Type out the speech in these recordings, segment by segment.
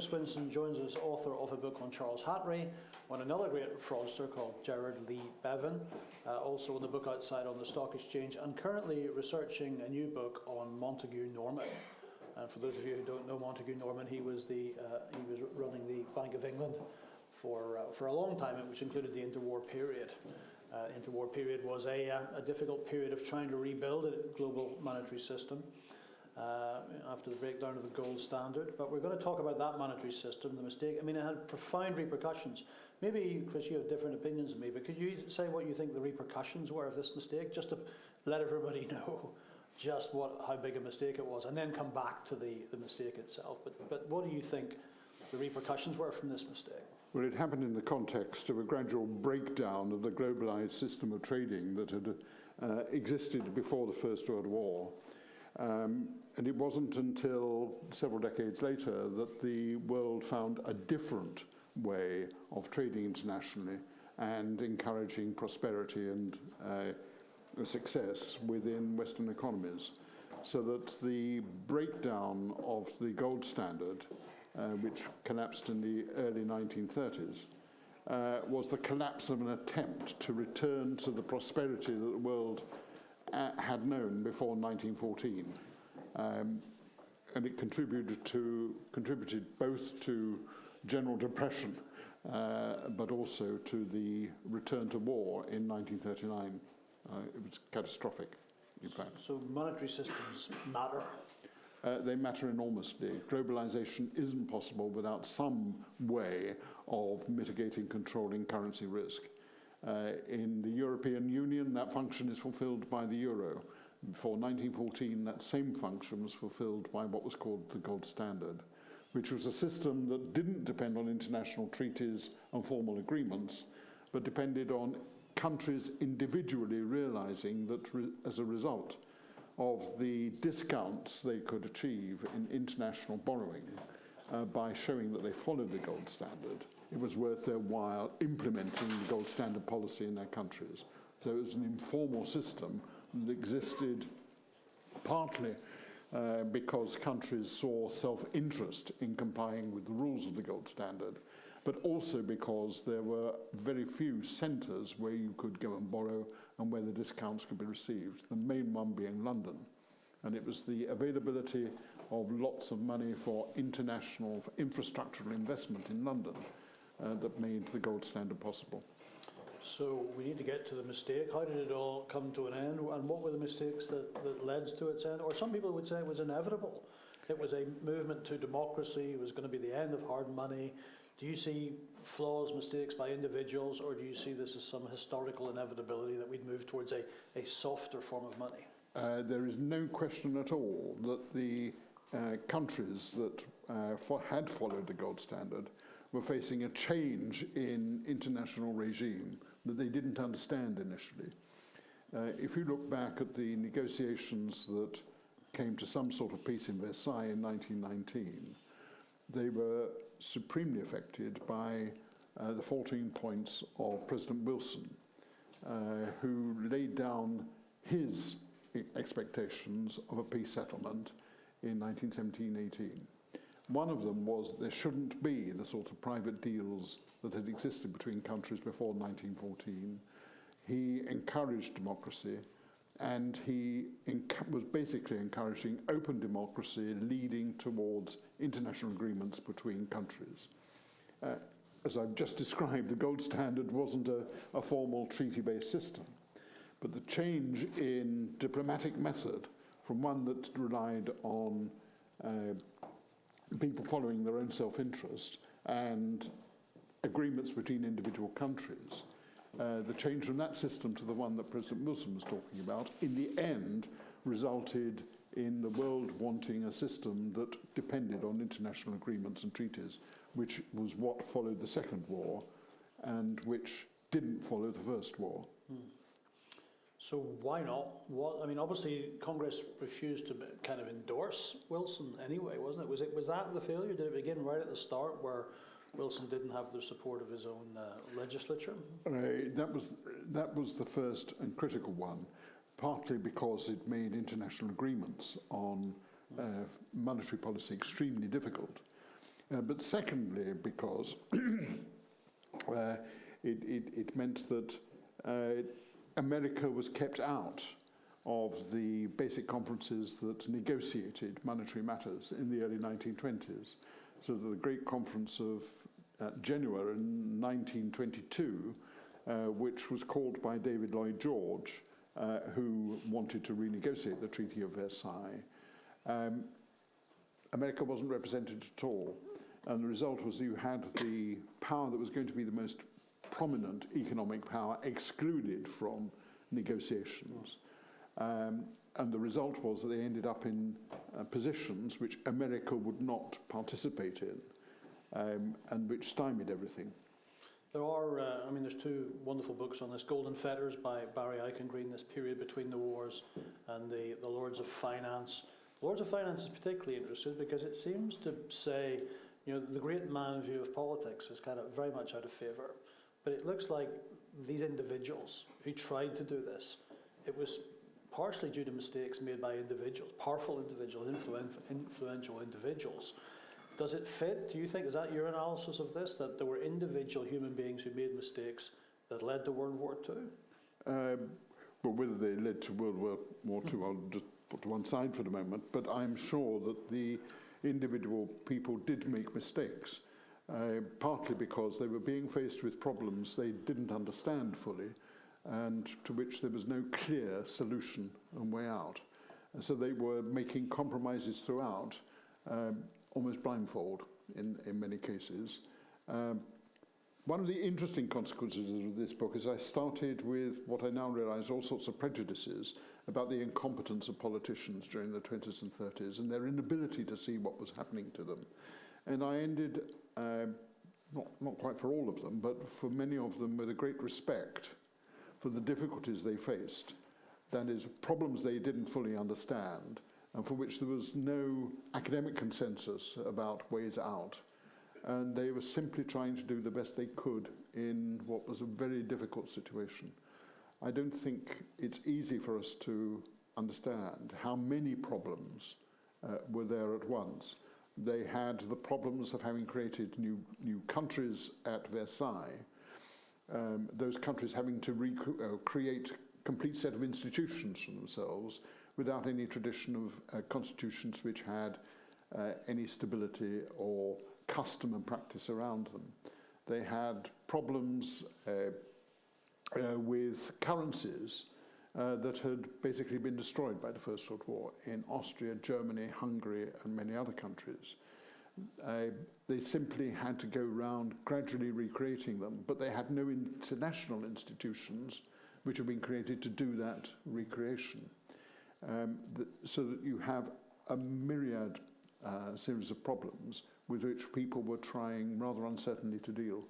Swinson joins us, author of a book on Charles Hattery, on another great fraudster called Gerard Lee Bevan, also in the book Outside on the Stock Exchange, and currently researching a new book on Montagu Norman. And for those of you who don't know Montagu Norman, he was running the Bank of England for a long time, which included the interwar period. Interwar period was a difficult period of trying to rebuild a global monetary system after the breakdown of the gold standard. But we're going to talk about that monetary system, the mistake. I mean, it had profound repercussions. Maybe, Chris, you have different opinions than me, but could you say what you think the repercussions were of this mistake, just to let everybody know just how big a mistake it was, and then come back to the mistake itself. But what do you think the repercussions were from this mistake? Well, it happened in the context of a gradual breakdown of the globalized system of trading that had existed before the First World War. And it wasn't until several decades later that the world found a different way of trading internationally and encouraging prosperity and success within Western economies. So that the breakdown of the gold standard, which collapsed in the early 1930s, was the collapse of an attempt to return to the prosperity that the world had known before 1914. And it contributed both to general depression, but also to the return to war in 1939. It was catastrophic, in fact. So monetary systems matter? They matter enormously. Globalization isn't possible without some way of mitigating, controlling currency risk. In the European Union, that function is fulfilled by the euro. Before 1914, that same function was fulfilled by what was called the gold standard, which was a system that didn't depend on international treaties and formal agreements, but depended on countries individually realizing that as a result of the discounts they could achieve in international borrowing by showing that they followed the gold standard, it was worth their while implementing the gold standard policy in their countries. So it was an informal system that existed partly because countries saw self-interest in complying with the rules of the gold standard, but also because there were very few centres where you could go and borrow and where the discounts could be received, the main one being London. And it was the availability of lots of money for international infrastructural investment in London that made the gold standard possible. So we need to get to the mistake. How did it all come to an end? And what were the mistakes that led to its end? Or some people would say it was inevitable. It was a movement to democracy. It was going to be the end of hard money. Do you see flaws, mistakes by individuals, or do you see this as some historical inevitability that we'd move towards a softer form of money? There is no question at all that the countries that had followed the gold standard were facing a change in international regime that they didn't understand initially. If you look back at the negotiations that came to some sort of peace in Versailles in 1919, they were supremely affected by the 14 points of President Wilson, who laid down his expectations of a peace settlement in 1917-18. One of them was there shouldn't be the sort of private deals that had existed between countries before 1914. He encouraged democracy, and he was basically encouraging open democracy leading towards international agreements between countries. As I've just described, the gold standard wasn't a formal treaty-based system, but the change in diplomatic method from one that relied on people following their own self-interest and agreements between individual countries, the change from that system to the one that President Wilson was talking about, in the end resulted in the world wanting a system that depended on international agreements and treaties, which was what followed the Second War and which didn't follow the First War. So why not? I mean, obviously Congress refused to kind of endorse Wilson anyway, wasn't it? Was that the failure? Did it begin right at the start where Wilson didn't have the support of his own legislature? That was the first and critical one, partly because it made international agreements on monetary policy extremely difficult. but secondly because it meant that America was kept out of the basic conferences that negotiated monetary matters in the early 1920s. So the Great Conference of January in 1922, which was called by David Lloyd George, who wanted to renegotiate the Treaty of Versailles. America wasn't represented at all, and the result was you had the power that was going to be the most prominent economic power excluded from negotiations. And the result was that they ended up in positions which America would not participate in, and which stymied everything. There are, there's two wonderful books on this. Golden Fetters by Barry Eichengreen, this period between the wars, and the Lords of Finance. Lords of Finance is particularly interesting because it seems to say, the great man view of politics is kind of very much out of favour. But it looks like these individuals who tried to do this, it was partially due to mistakes made by individuals, powerful individuals, influential individuals. Does it fit? Do you think, is that your analysis of this, that there were individual human beings who made mistakes that led to World War II? Well, whether they led to World War II, I'll just put to one side for the moment, but I'm sure that the individual people did make mistakes, partly because they were being faced with problems they didn't understand fully, and to which there was no clear solution and way out. And so they were making compromises throughout, almost blindfold in many cases. One of the interesting consequences of this book is I started with what I now realize all sorts of prejudices about the incompetence of politicians during the 20s and 30s and their inability to see what was happening to them. And I ended, not quite for all of them, but for many of them with a great respect for the difficulties they faced, that is, problems they didn't fully understand, and for which there was no academic consensus about ways out. And they were simply trying to do the best they could in what was a very difficult situation. I don't think it's easy for us to understand how many problems were there at once. They had the problems of having created new countries at Versailles, those countries having to create a complete set of institutions for themselves without any tradition of constitutions which had any stability or custom and practice around them. They had problems with currencies that had basically been destroyed by the First World War in Austria, Germany, Hungary, and many other countries. They simply had to go around gradually recreating them, but they had no international institutions which had been created to do that recreation. So that you have a myriad series of problems with which people were trying rather uncertainly to deal.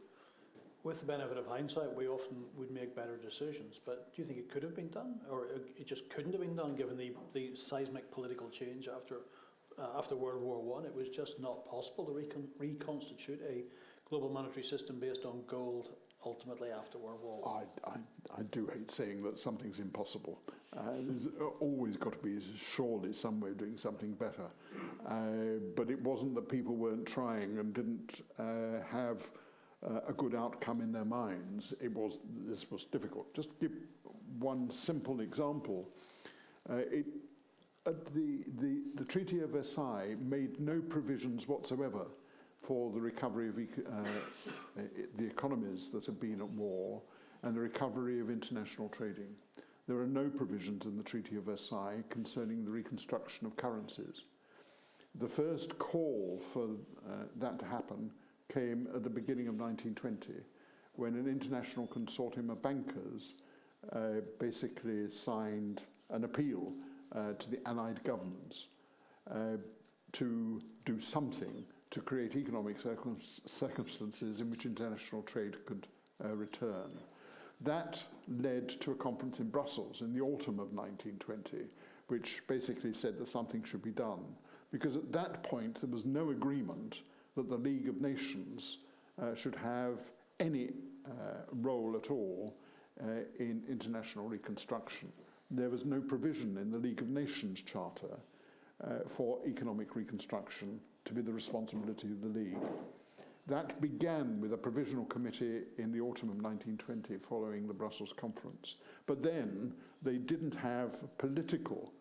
With the benefit of hindsight, we often would make better decisions, but do you think it could have been done, or it just couldn't have been done given the seismic political change after World War I? It was just not possible to reconstitute a global monetary system based on gold ultimately after World War I. I do hate saying that something's impossible. There's always got to be surely some way of doing something better. But it wasn't that people weren't trying and didn't have a good outcome in their minds. This was difficult. Just to give one simple example. The Treaty of Versailles made no provisions whatsoever for the recovery of the economies that had been at war and the recovery of international trading. There are no provisions in the Treaty of Versailles concerning the reconstruction of currencies. The first call for that to happen came at the beginning of 1920, when an international consortium of bankers basically signed an appeal to the Allied governments to do something to create economic circumstances in which international trade could return. That led to a conference in Brussels in the autumn of 1920, which basically said that something should be done. Because at that point, there was no agreement that the League of Nations should have any role at all in international reconstruction. There was no provision in the League of Nations Charter for economic reconstruction to be the responsibility of the League. That began with a provisional committee in the autumn of 1920 following the Brussels conference. But then they didn't have political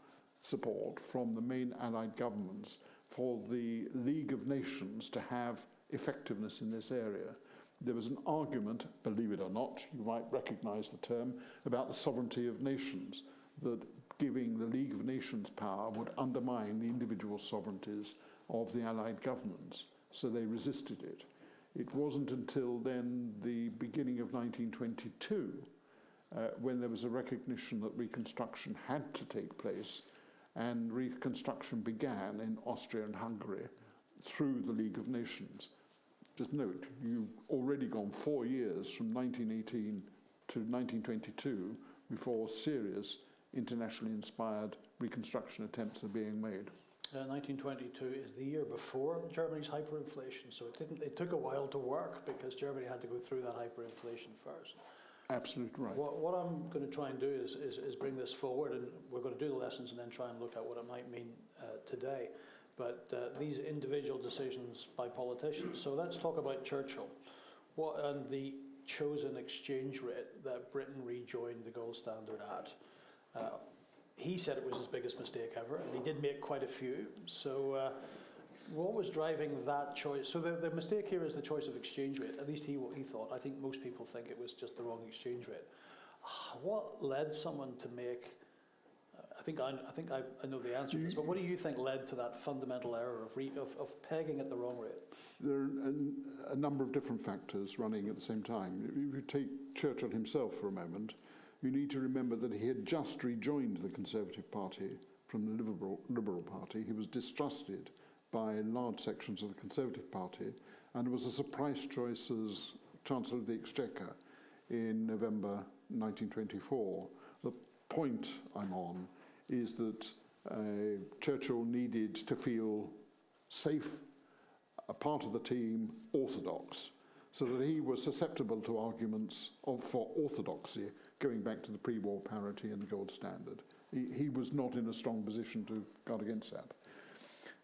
support from the main Allied governments for the League of Nations to have effectiveness in this area. There was an argument, believe it or not, you might recognize the term, about the sovereignty of nations, that giving the League of Nations power would undermine the individual sovereignties of the Allied governments. So they resisted it. It wasn't until then, the beginning of 1922, when there was a recognition that Reconstruction had to take place, and Reconstruction began in Austria and Hungary through the League of Nations. Just note, you've already gone 4 years from 1918 to 1922 before serious internationally inspired reconstruction attempts are being made. 1922 is the year before Germany's hyperinflation, so it took a while to work because Germany had to go through that hyperinflation first. Absolutely right. What I'm going to try and do is bring this forward, and we're going to do the lessons and then try and look at what it might mean today. But these individual decisions by politicians. So let's talk about Churchill and the chosen exchange rate that Britain rejoined the gold standard at. He said it was his biggest mistake ever, and he did make quite a few. So what was driving that choice? So the mistake here is the choice of exchange rate. At least he thought. I think most people think it was just the wrong exchange rate. What led someone to make? I think I know the answer to this, but what do you think led to that fundamental error of pegging at the wrong rate? There are a number of different factors running at the same time. If you take Churchill himself for a moment, you need to remember that he had just rejoined the Conservative Party from the Liberal Party. He was distrusted by large sections of the Conservative Party and was a surprise choice as Chancellor of the Exchequer in November 1924. The point I'm on is that Churchill needed to feel safe, a part of the team, orthodox, so that he was susceptible to arguments for orthodoxy, going back to the pre-war parity and the gold standard. He was not in a strong position to guard against that.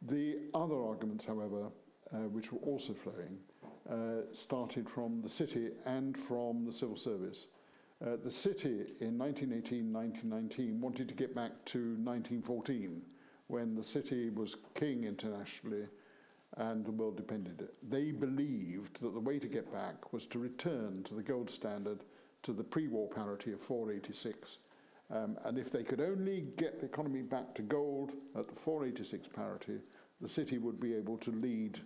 The other arguments, however, which were also flowing, started from the city and from the civil service. The city in 1918-1919 wanted to get back to 1914, when the city was king internationally and the world depended on it. They believed that the way to get back was to return to the gold standard, to the pre-war parity of 486. And if they could only get the economy back to gold at the 486 parity, the city would be able to lead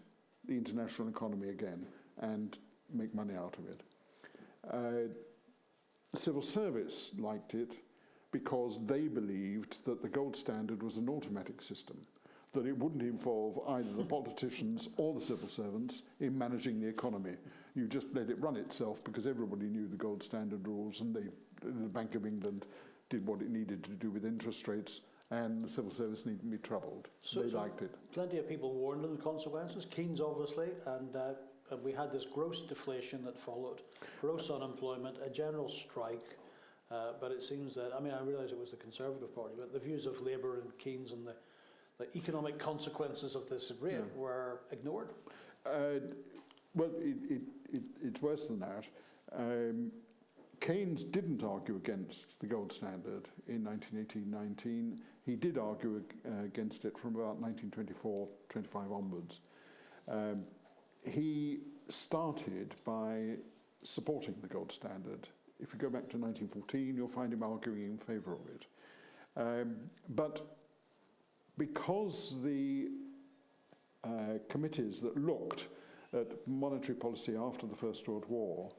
the international economy again and make money out of it. The civil service liked it because they believed that the gold standard was an automatic system, that it wouldn't involve either the politicians or the civil servants in managing the economy. You just let it run itself because everybody knew the gold standard rules, and the Bank of England did what it needed to do with interest rates, and the civil service needn't be troubled. So they liked it. Plenty of people warned of the consequences, Keynes obviously, and we had this gross deflation that followed, gross unemployment, a general strike, but it seems that, I mean, I realise it was the Conservative Party, but the views of Labour and Keynes and the economic consequences of this rate were ignored. Well, it's worse than that. Keynes didn't argue against the gold standard in 1918-19. He did argue against it from about 1924-25 onwards. He started by supporting the gold standard. If you go back to 1914, you'll find him arguing in favour of it. But because the committees that looked at monetary policy after the First World War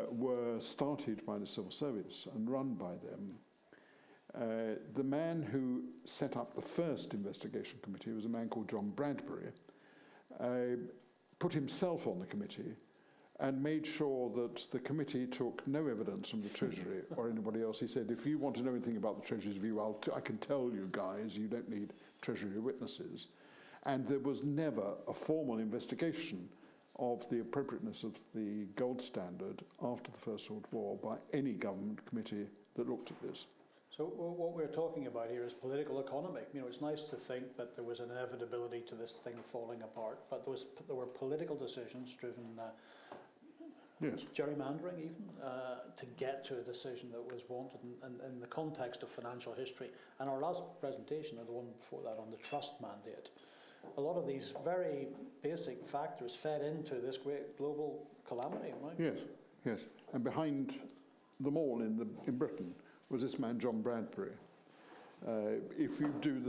were started by the civil service and run by them, the man who set up the first investigation committee was a man called John Bradbury, put himself on the committee and made sure that the committee took no evidence from the Treasury or anybody else. He said, if you want to know anything about the Treasury's view, I can tell you guys, you don't need Treasury witnesses. And there was never a formal investigation of the appropriateness of the gold standard after the First World War by any government committee that looked at this. So what we're talking about here is political economy. You know, it's nice to think that there was an inevitability to this thing falling apart, but there were political decisions driven, Yes. gerrymandering even, to get to a decision that was wanted in the context of financial history. And our last presentation, and the one before that on the trust mandate, a lot of these very basic factors fed into this great global calamity, right? Yes, yes. And behind them all in Britain was this man, John Bradbury. If you do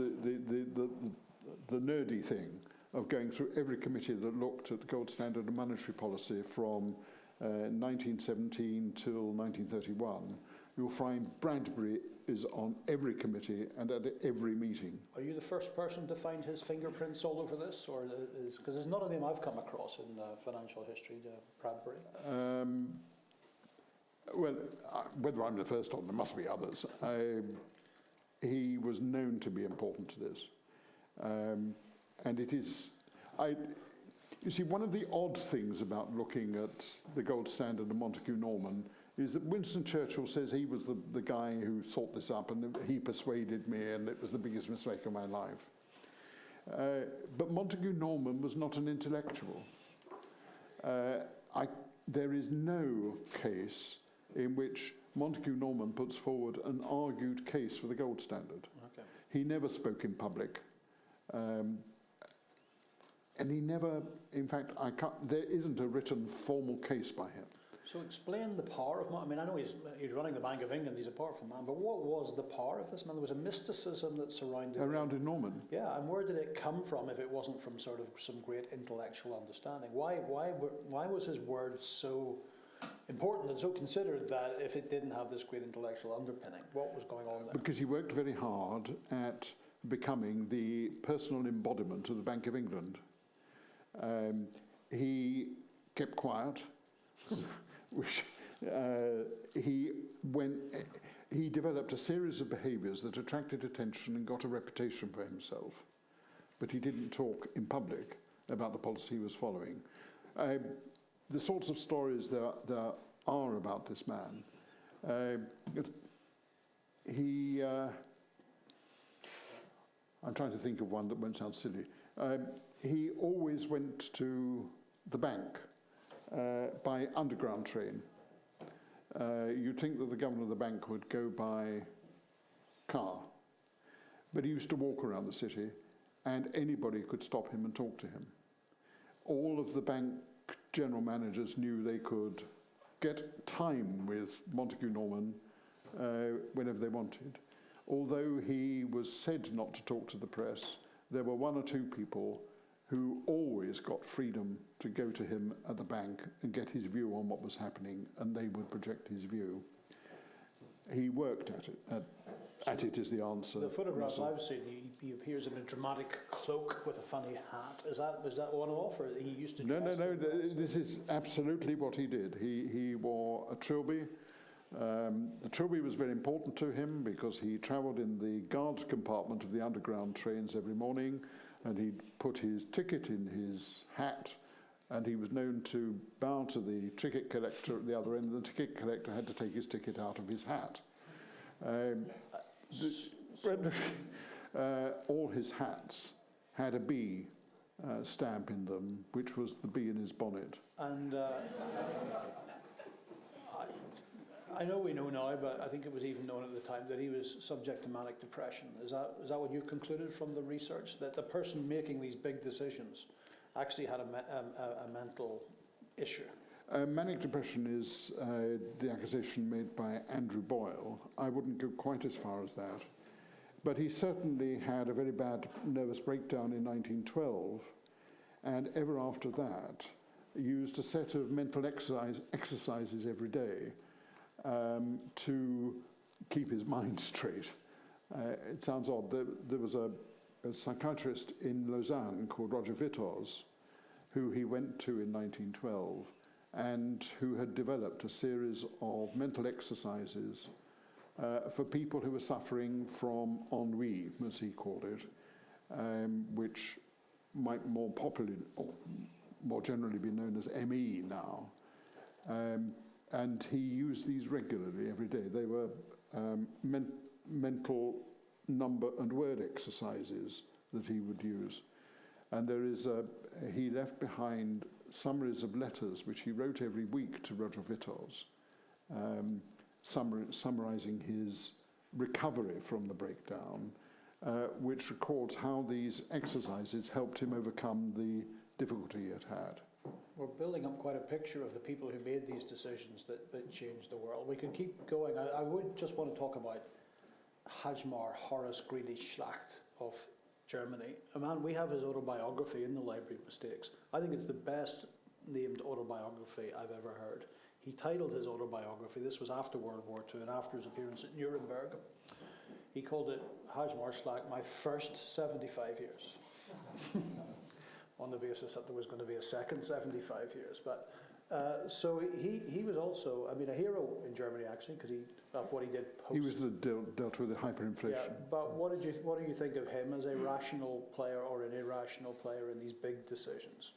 the nerdy thing of going through every committee that looked at the gold standard and monetary policy from 1917 till 1931, you'll find Bradbury is on every committee and at every meeting. Are you the first person to find his fingerprints all over this, or because there's none of them I've come across in financial history, Bradbury? Well, whether I'm the first one, there must be others. He was known to be important to this. And it is... You see, one of the odd things about looking at the gold standard and Montagu Norman is that Winston Churchill says he was the guy who thought this up and he persuaded me and it was the biggest mistake of my life. But Montagu Norman was not an intellectual. There is no case in which Montagu Norman puts forward an argued case for the gold standard. Okay. He never spoke in public. And he never, in fact, there isn't a written formal case by him. So explain the power of, I mean, I know he's running the Bank of England, he's a powerful man, but what was the power of this man? There was a mysticism that surrounded him. Around in Norman. Yeah, and where did it come from if it wasn't from sort of some great intellectual understanding? Why was his word so important and so considered that if it didn't have this great intellectual underpinning, what was going on there? Because he worked very hard at becoming the personal embodiment of the Bank of England. He kept quiet. Which he developed a series of behaviours that attracted attention and got a reputation for himself, but he didn't talk in public about the policy he was following. The sorts of stories there are about this man. I'm trying to think of one that won't sound silly. He always went to the bank by underground train. You'd think that the governor of the bank would go by car, but he used to walk around the city and anybody could stop him and talk to him. All of the bank general managers knew they could get time with Montagu Norman whenever they wanted. Although he was said not to talk to the press, there were one or two people who always got freedom to go to him at the bank and get his view on what was happening, and they would project his view. He worked at it. At it is the answer. The photographs I've seen, he appears in a dramatic cloak with a funny hat. Was that one-off, or he used to dress? No. This is absolutely what he did. He wore a trilby. The trilby was very important to him because he travelled in the guards compartment of the underground trains every morning, and he'd put his ticket in his hat, and he was known to bow to the ticket collector at the other end. The ticket collector had to take his ticket out of his hat. All his hats had a B stamp in them, which was the B in his bonnet. And I know we know now, but I think it was even known at the time that he was subject to manic depression. Is that what you concluded from the research? That the person making these big decisions actually had a mental issue? Manic depression is the accusation made by Andrew Boyle. I wouldn't go quite as far as that. But he certainly had a very bad nervous breakdown in 1912, and ever after that used a set of mental exercises every day to keep his mind straight. It sounds odd. There was a psychiatrist in Lausanne called Roger Vittoz, who he went to in 1912, and who had developed a series of mental exercises for people who were suffering from ennui, as he called it, which might more popularly, or more generally be known as ME now. And he used these regularly every day. They were mental number and word exercises that he would use. And he left behind summaries of letters which he wrote every week to Roger Wittels, summarizing his recovery from the breakdown, which records how these exercises helped him overcome the difficulty he had had. We're building up quite a picture of the people who made these decisions that changed the world. We could keep going. I would just want to talk about Hjalmar Horace Greeley Schacht of Germany. A man, we have his autobiography in the Library of Mistakes. I think it's the best named autobiography I've ever heard. He titled his autobiography, this was after World War II and after his appearance at Nuremberg. He called it Hjalmar Schacht, My First 75 Years. On the basis that there was going to be a second 75 years. But so he was also, I mean, a hero in Germany actually, because of what he did post. He was dealt with the hyperinflation. Yeah, but what do you think of him as a rational player or an irrational player in these big decisions?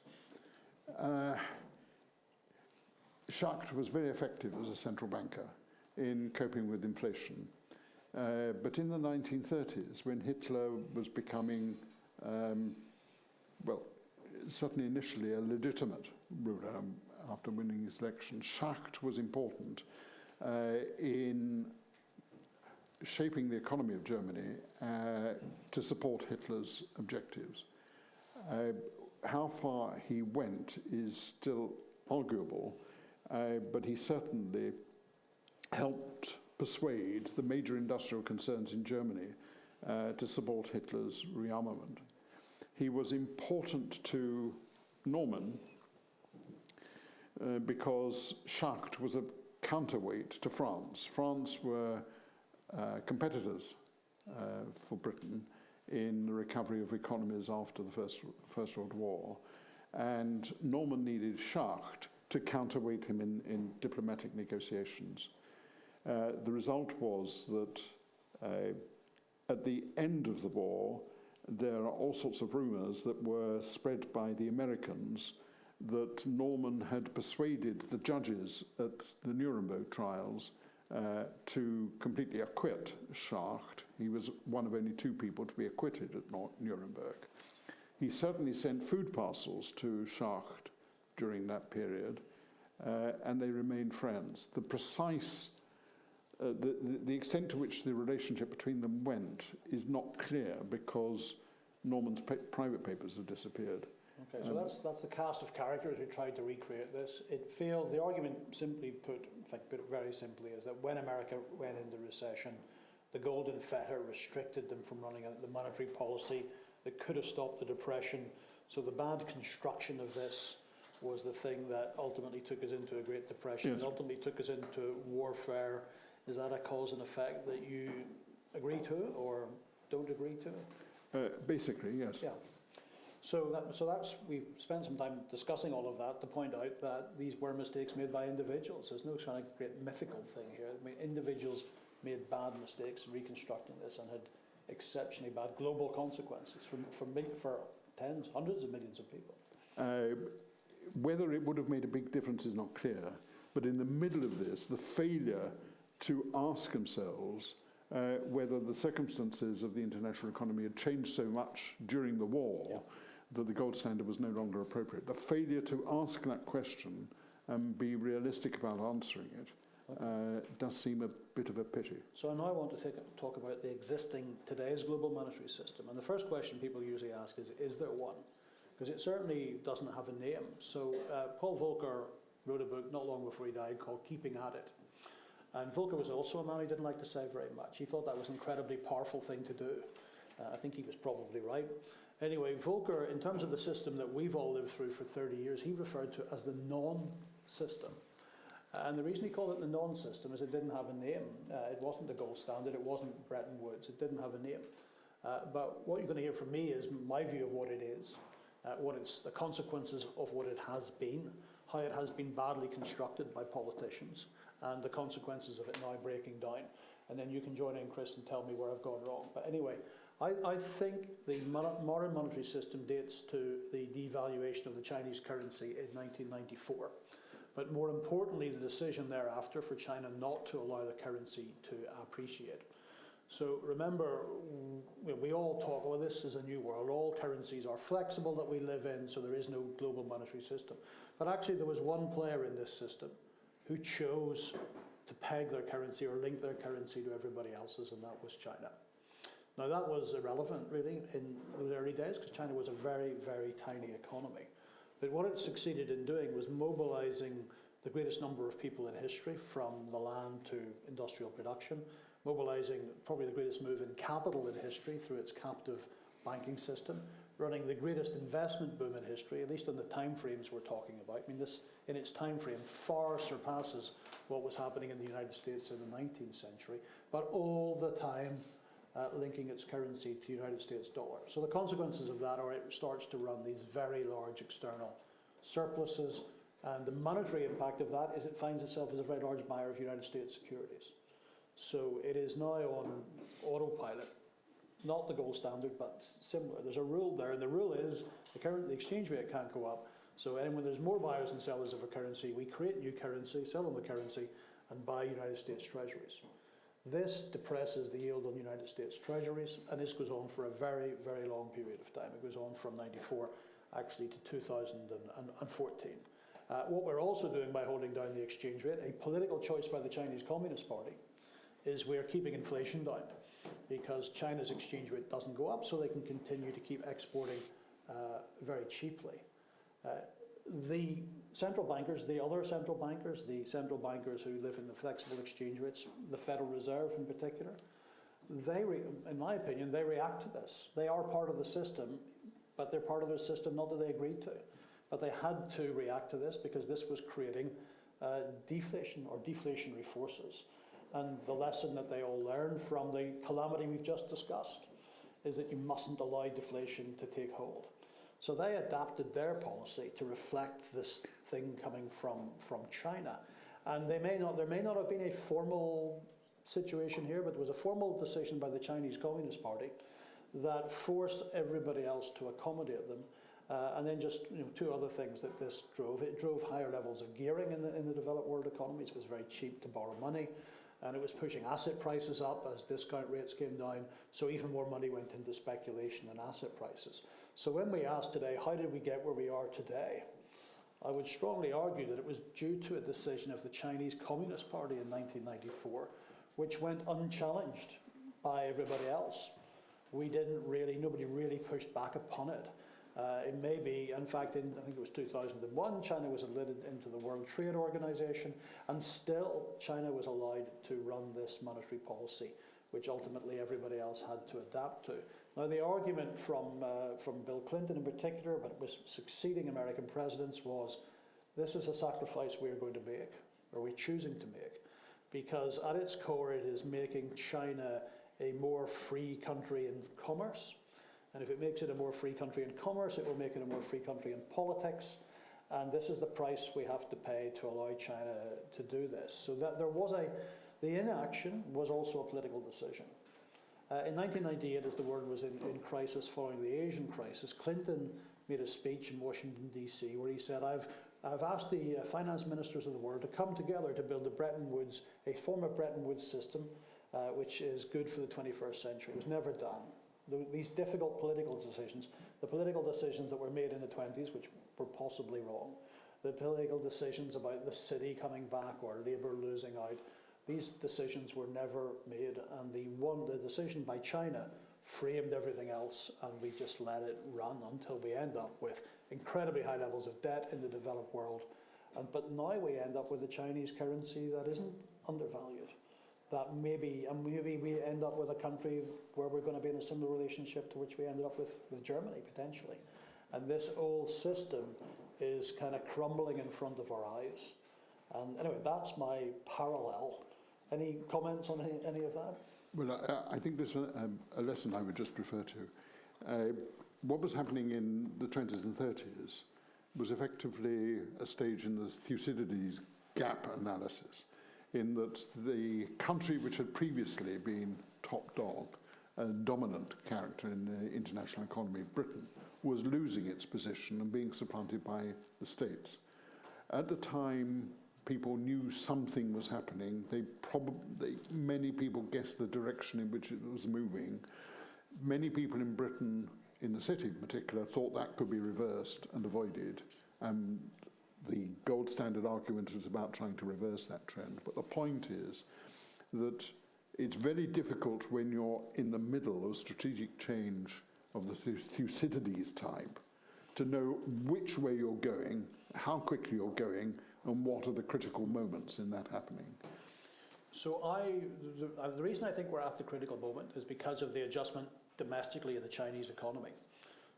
Schacht was very effective as a central banker in coping with inflation. But in the 1930s, when Hitler was becoming, certainly initially a legitimate ruler after winning his election, Schacht was important in shaping the economy of Germany to support Hitler's objectives. How far he went is still arguable, but he certainly helped persuade the major industrial concerns in Germany to support Hitler's rearmament. He was important to Norman because Schacht was a counterweight to France. France were competitors for Britain in the recovery of economies after the First World War, and Norman needed Schacht to counterweight him in diplomatic negotiations. The result was that at the end of the war, there are all sorts of rumors that were spread by the Americans that Norman had persuaded the judges at the Nuremberg trials to completely acquit Schacht. He was one of only two people to be acquitted at Nuremberg. He certainly sent food parcels to Schacht during that period, and they remained friends. The precise the extent to which the relationship between them went is not clear because Norman's private papers have disappeared. Okay, so that's the cast of characters who tried to recreate this. It failed. The argument, simply put, in fact, put it very simply, is that when America went into recession, the golden fetter restricted them from running the monetary policy that could have stopped the depression. So the bad construction of this was the thing that ultimately took us into a Great Depression, yes. And ultimately took us into warfare. Is that a cause and effect that you agree to or don't agree to? Basically, yes. Yeah. So that's we've spent some time discussing all of that to point out that these were mistakes made by individuals. There's no kind of great mythical thing here. I mean, individuals made bad mistakes in reconstructing this and had exceptionally bad global consequences for tens, hundreds of millions of people. Whether it would have made a big difference is not clear. But in the middle of this, the failure to ask themselves whether the circumstances of the international economy had changed so much during the war that the gold standard was no longer appropriate. The failure to ask that question and be realistic about answering it does seem a bit of a pity. So now I want to talk about the existing today's global monetary system. And the first question people usually ask is there one? Because it certainly doesn't have a name. So Paul Volcker wrote a book not long before he died called Keeping at It. And Volcker was also a man who didn't like to say very much. He thought that was an incredibly powerful thing to do. I think he was probably right. Anyway, Volcker, in terms of the system that we've all lived through for 30 years, he referred to it as the non-system. And the reason he called it the non-system is it didn't have a name. It wasn't the gold standard, it wasn't Bretton Woods, it didn't have a name. But what you're going to hear from me is my view of what it is, what it's the consequences of what it has been, how it has been badly constructed by politicians, and the consequences of it now breaking down. And then you can join in, Chris, and tell me where I've gone wrong. But anyway, I think the modern monetary system dates to the devaluation of the Chinese currency in 1994. But more importantly, the decision thereafter for China not to allow the currency to appreciate. So remember, we all talk, well, this is a new world. All currencies are flexible that we live in, so there is no global monetary system. But actually, there was one player in this system who chose to peg their currency or link their currency to everybody else's, and that was China. Now, that was irrelevant, really, in those early days, because China was a very, very tiny economy. But what it succeeded in doing was mobilizing the greatest number of people in history, from the land to industrial production, mobilizing probably the greatest move in capital in history through its captive banking system, running the greatest investment boom in history, at least in the time frames we're talking about. I mean, this, in its time frame, far surpasses what was happening in the United States in the 19th century, but all the time linking its currency to the United States dollar. So the consequences of that are it starts to run these very large external surpluses, and the monetary impact of that is it finds itself as a very large buyer of United States securities. So it is now on autopilot, not the gold standard, but similar. There's a rule there, and the rule is the exchange rate can't go up. So when there's more buyers and sellers of a currency, we create new currency, sell them the currency, and buy United States treasuries. This depresses the yield on United States treasuries, and this goes on for a very, very long period of time. It goes on from 94 actually to 2014. What we're also doing by holding down the exchange rate, a political choice by the Chinese Communist Party, is we're keeping inflation down, because China's exchange rate doesn't go up, so they can continue to keep exporting very cheaply. The central bankers, the other central bankers, the central bankers who live in the flexible exchange rates, the Federal Reserve in particular, in my opinion, they react to this. They are part of the system, but they're part of the system not that they agreed to. But they had to react to this because this was creating deflation or deflationary forces. And the lesson that they all learned from the calamity we've just discussed is that you mustn't allow deflation to take hold. So they adapted their policy to reflect this thing coming from China. And there may not have been a formal situation here, but it was a formal decision by the Chinese Communist Party that forced everybody else to accommodate them. And then just two other things that this drove. It drove higher levels of gearing in the developed world economies. It was very cheap to borrow money. And it was pushing asset prices up as discount rates came down, so even more money went into speculation and asset prices. So when we ask today, how did we get where we are today? I would strongly argue that it was due to a decision of the Chinese Communist Party in 1994, which went unchallenged by everybody else. Nobody really pushed back upon it. It may be, in fact, I think it was 2001, China was admitted into the World Trade Organization, and still China was allowed to run this monetary policy, which ultimately everybody else had to adapt to. Now, the argument from Bill Clinton in particular, but with succeeding American presidents, was this is a sacrifice we're going to make, or we're choosing to make, because at its core it is making China a more free country in commerce. And if it makes it a more free country in commerce, it will make it a more free country in politics. And this is the price we have to pay to allow China to do this. So that the inaction was also a political decision. In 1998, as the world was in crisis following the Asian crisis, Clinton made a speech in Washington, D.C., where he said, I've asked the finance ministers of the world to come together to build a form of Bretton Woods system, which is good for the 21st century. It was never done. These difficult political decisions, the political decisions that were made in the 20s, which were possibly wrong, the political decisions about the city coming back or Labour losing out, these decisions were never made, and the decision by China framed everything else, and we just let it run until we end up with incredibly high levels of debt in the developed world. But now we end up with a Chinese currency that isn't undervalued. That maybe we end up with a country where we're going to be in a similar relationship to which we ended up with Germany, potentially. And this old system is kind of crumbling in front of our eyes. And anyway, that's my parallel. Any comments on any of that? Well, I think there's a lesson I would just refer to. What was happening in the 20s and 30s was effectively a stage in the Thucydides gap analysis, in that the country which had previously been top dog, a dominant character in the international economy, Britain, was losing its position and being supplanted by the States. At the time, people knew something was happening. Many people guessed the direction in which it was moving. Many people in Britain, in the city in particular, thought that could be reversed and avoided. The gold standard argument is about trying to reverse that trend. But the point is that it's very difficult when you're in the middle of strategic change of the Thucydides type to know which way you're going, how quickly you're going, and what are the critical moments in that happening. So the reason I think we're at the critical moment is because of the adjustment domestically in the Chinese economy.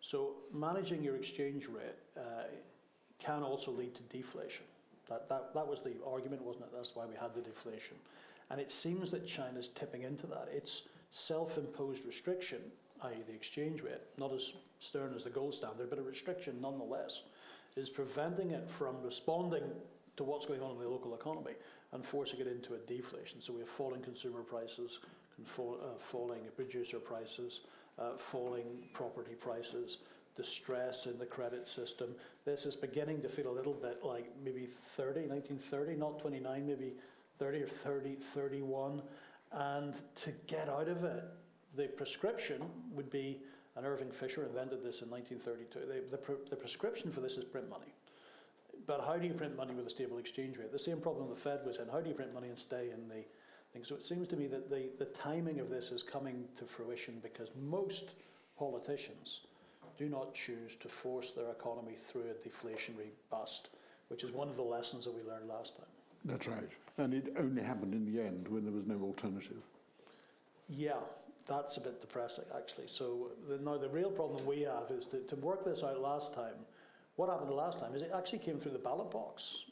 So managing your exchange rate can also lead to deflation. That was the argument, wasn't it? That's why we had the deflation. And it seems that China's tipping into that. Its self-imposed restriction, i.e. the exchange rate, not as stern as the gold standard, but a restriction nonetheless, is preventing it from responding to what's going on in the local economy and forcing it into a deflation. So we have falling consumer prices, falling producer prices, falling property prices, distress in the credit system. This is beginning to feel a little bit like maybe 1930, not 29, maybe 30 or 31. And to get out of it, the prescription would be, and Irving Fisher invented this in 1932, the prescription for this is print money. But how do you print money with a stable exchange rate? The same problem the Fed was in. How do you print money and stay in the thing? So it seems to me that the timing of this is coming to fruition because most politicians do not choose to force their economy through a deflationary bust, which is one of the lessons that we learned last time. That's right. And it only happened in the end when there was no alternative. Yeah, that's a bit depressing, actually. So now the real problem we have is to work this out last time. What happened last time is it actually came through the ballot box.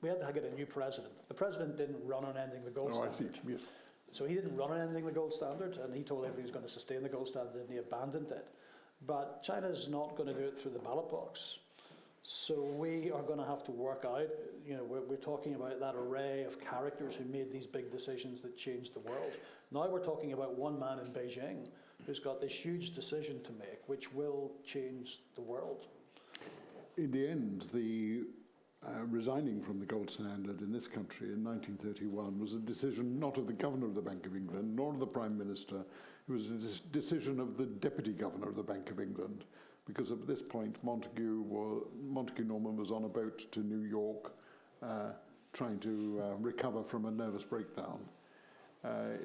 We had to get a new president. The president didn't run on ending the gold standard. I see, yes. So he didn't run on ending the gold standard, and he told everybody he was going to sustain the gold standard, and he abandoned it. But China's not going to do it through the ballot box. So we are going to have to work out, we're talking about that array of characters who made these big decisions that changed the world. Now we're talking about one man in Beijing who's got this huge decision to make, which will change the world. In the end, the resigning from the gold standard in this country in 1931 was a decision not of the governor of the Bank of England, nor of the Prime Minister. It was a decision of the deputy governor of the Bank of England, because at this point Montagu Norman was on a boat to New York trying to recover from a nervous breakdown.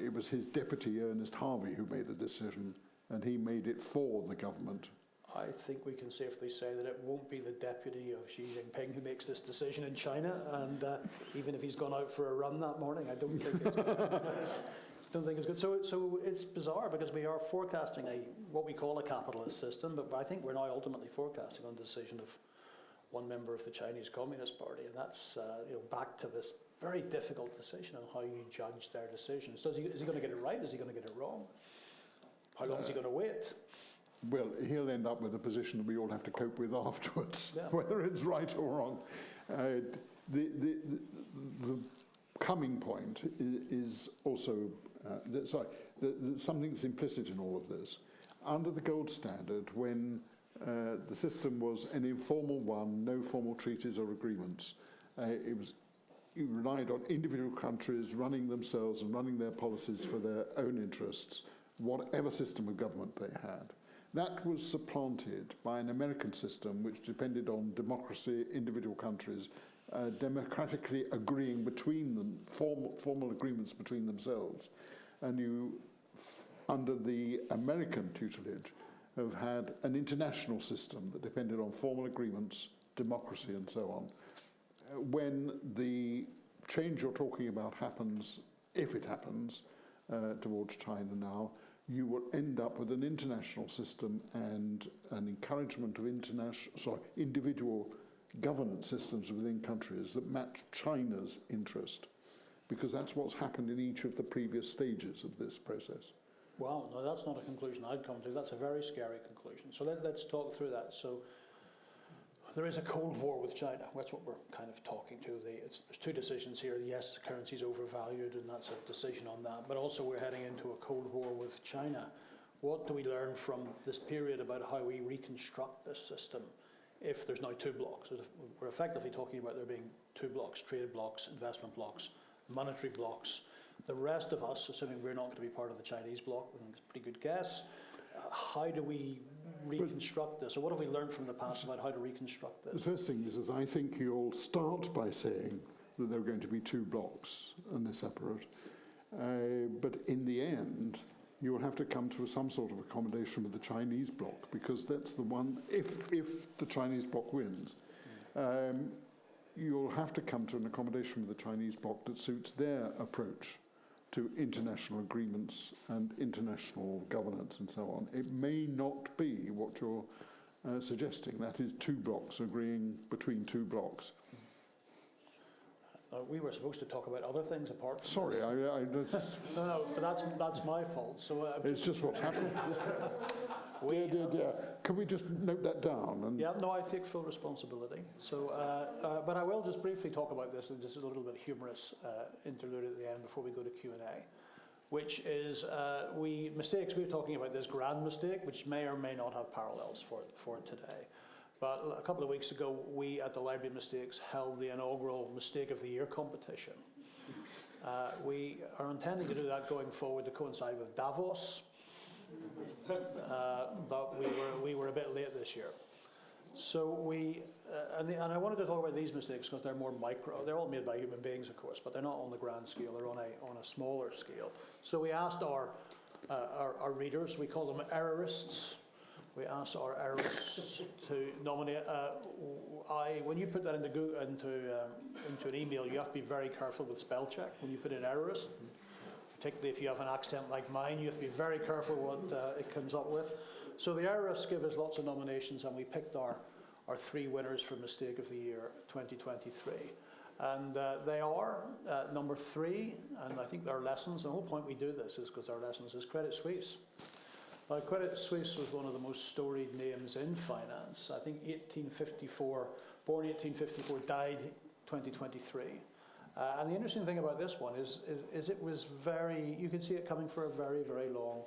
It was his deputy, Ernest Harvey, who made the decision, and he made it for the government. I think we can safely say that it won't be the deputy of Xi Jinping who makes this decision in China, and even if he's gone out for a run that morning, I don't think it's good. So it's bizarre because we are forecasting what we call a capitalist system, but I think we're now ultimately forecasting on the decision of one member of the Chinese Communist Party, and that's back to this very difficult decision on how you judge their decisions. Is he going to get it right? Is he going to get it wrong? How long is he going to wait? Well, he'll end up with a position that we all have to cope with afterwards, yeah. Whether it's right or wrong. The coming point is also, something that's implicit in all of this. Under the gold standard, when the system was an informal one, no formal treaties or agreements, it relied on individual countries running themselves and running their policies for their own interests, whatever system of government they had. That was supplanted by an American system which depended on democracy, individual countries, democratically agreeing between them, formal agreements between themselves. And you, under the American tutelage, have had an international system that depended on formal agreements, democracy, and so on. When the change you're talking about happens, if it happens, towards China now, you will end up with an international system and an encouragement of individual governance systems within countries that match China's interest, because that's what's happened in each of the previous stages of this process. Wow, no, that's not a conclusion I'd come to. That's a very scary conclusion. So let's talk through that. So there is a Cold War with China. That's what we're kind of talking to. There's two decisions here. Yes, the currency's overvalued, and that's a decision on that. But also we're heading into a Cold War with China. What do we learn from this period about how we reconstruct this system if there's now two blocks. We're effectively talking about there being two blocks: trade blocks, investment blocks, monetary blocks. The rest of us, assuming we're not going to be part of the Chinese bloc, I think it's a pretty good guess. How do we reconstruct this, or what have we learned from the past about how to reconstruct this? The first thing is I think you'll start by saying that there are going to be two blocks and they're separate. But in the end, you'll have to come to some sort of accommodation with the Chinese bloc, because that's the one, if the Chinese bloc wins, you'll have to come to an accommodation with the Chinese bloc that suits their approach to international agreements and international governance and so on. It may not be what you're suggesting, that is two blocs agreeing between two blocs. We were supposed to talk about other things apart from Sorry, this. No, but that's my fault. So it's just what's happening. Can we just note that down? And yeah, no, I take full responsibility. So, but I will just briefly talk about this, and just a little bit humorous interlude at the end before we go to Q&A, which is mistakes. We were talking about this grand mistake, which may or may not have parallels for today. But a couple of weeks ago, we at the Library of Mistakes held the inaugural Mistake of the Year competition. We are intending to do that going forward to coincide with Davos, but we were a bit late this year. So and I wanted to talk about these mistakes because they're more micro. They're all made by human beings, of course, but they're not on the grand scale. They're on a smaller scale. So we asked our readers, we call them errorists. We asked our errorists to nominate. When you put that into an email, you have to be very careful with spell check when you put in errorist. Particularly if you have an accent like mine, you have to be very careful what it comes up with. So the errorists give us lots of nominations, and we picked our three winners for Mistake of the Year 2023. And they are number 3, and I think their lessons. The whole point we do this is because our lessons is Credit Suisse. Credit Suisse was one of the most storied names in finance. I think 1854, born 1854, died 2023. And the interesting thing about this one is it was you could see it coming for a very, very long